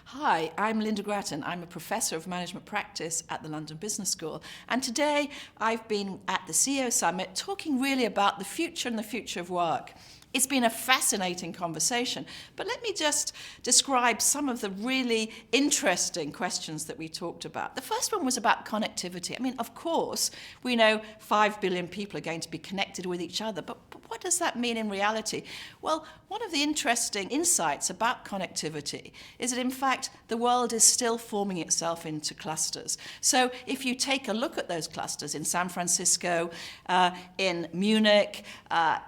Hi, I'm Lynda Gratton. I'm a professor of management practice at the London Business School. And today I've been at the CEO Summit talking really about the future and the future of work. It's been a fascinating conversation, but let me just describe some of the really interesting questions that we talked about. The first one was about connectivity. I mean, of course, we know 5 billion people are going to be connected with each other, but what does that mean in reality? Well, one of the interesting insights about connectivity is that, in fact, the world is still forming itself into clusters. So if you take a look at those clusters in San Francisco, in Munich,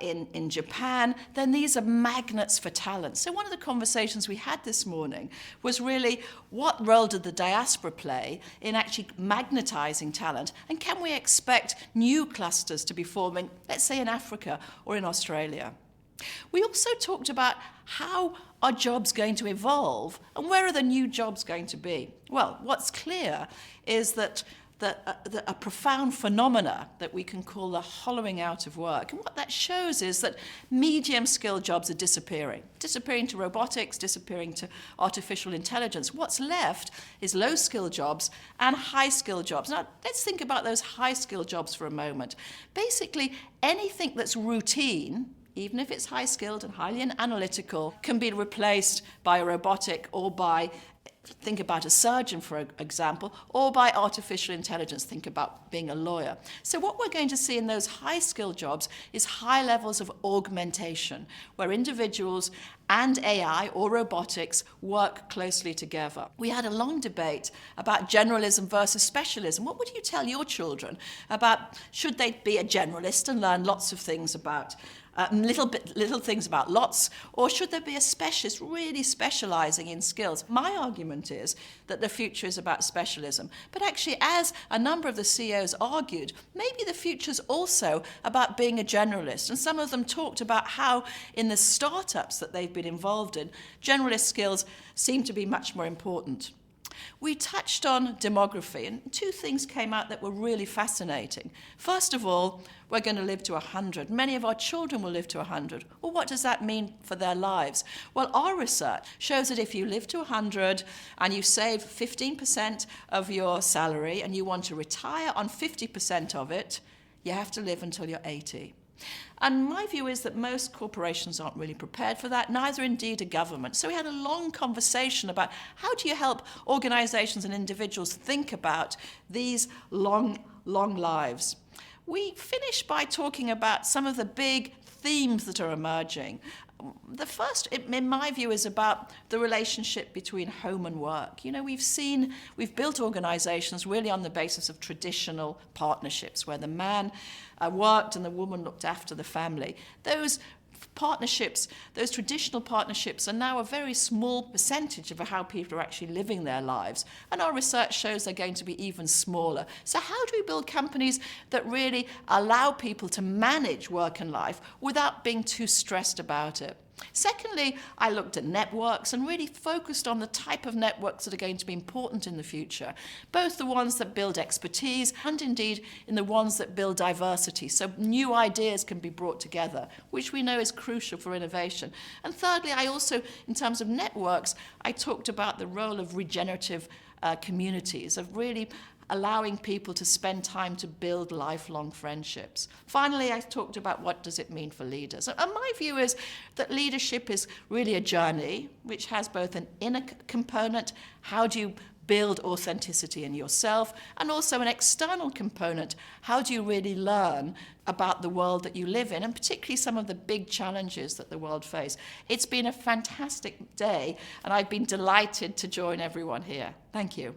in Japan, then these are magnets for talent. So one of the conversations we had this morning was really, what role did the diaspora play in actually magnetizing talent? And can we expect new clusters to be forming, let's say in Africa or in Australia? We also talked about how are jobs going to evolve and where are the new jobs going to be? Well, what's clear is that a profound phenomena that we can call the hollowing out of work. And what that shows is that medium-skilled jobs are disappearing to robotics, disappearing to artificial intelligence. What's left is low-skilled jobs and high-skilled jobs. Now, let's think about those high-skilled jobs for a moment. Basically, anything that's routine, even if it's high-skilled and highly analytical, can be replaced by a robotic or by, think about a surgeon, for example, or by artificial intelligence. Think about being a lawyer. So what we're going to see in those high-skilled jobs is high levels of augmentation, where individuals and AI or robotics work closely together. We had a long debate about generalism versus specialism. What would you tell your children about, should they be a generalist and learn lots of things about little things about lots, or should there be a specialist really specializing in skills? My argument is that the future is about specialism. But actually, as a number of the CEOs argued, maybe the future is also about being a generalist. And some of them talked about how in the startups that they've been involved in, generalist skills seem to be much more important. We touched on demography, and two things came out that were really fascinating. First of all, we're going to live to 100. Many of our children will live to 100. Well, what does that mean for their lives? Well, our research shows that if you live to 100 and you save 15% of your salary and you want to retire on 50% of it, you have to live until you're 80. And my view is that most corporations aren't really prepared for that, neither indeed a government. So we had a long conversation about how do you help organizations and individuals think about these long lives. We finished by talking about some of the big themes that are emerging. The first, in my view, is about the relationship between home and work. You know, we've built organizations really on the basis of traditional partnerships, where the man worked and the woman looked after the family. Those partnerships, those traditional partnerships, are now a very small percentage of how people are actually living their lives. And our research shows they're going to be even smaller. So how do we build companies that really allow people to manage work and life without being too stressed about it? Secondly, I looked at networks and really focused on the type of networks that are going to be important in the future, both the ones that build expertise and indeed in the ones that build diversity, so new ideas can be brought together, which we know is crucial for innovation. And thirdly, I also, in terms of networks, I talked about the role of regenerative communities, of really allowing people to spend time to build lifelong friendships. Finally, I talked about what does it mean for leaders. And my view is that leadership is really a journey which has both an inner component, how do you build authenticity in yourself, and also an external component, how do you really learn about the world that you live in, and particularly some of the big challenges that the world faces. It's been a fantastic day, and I've been delighted to join everyone here. Thank you.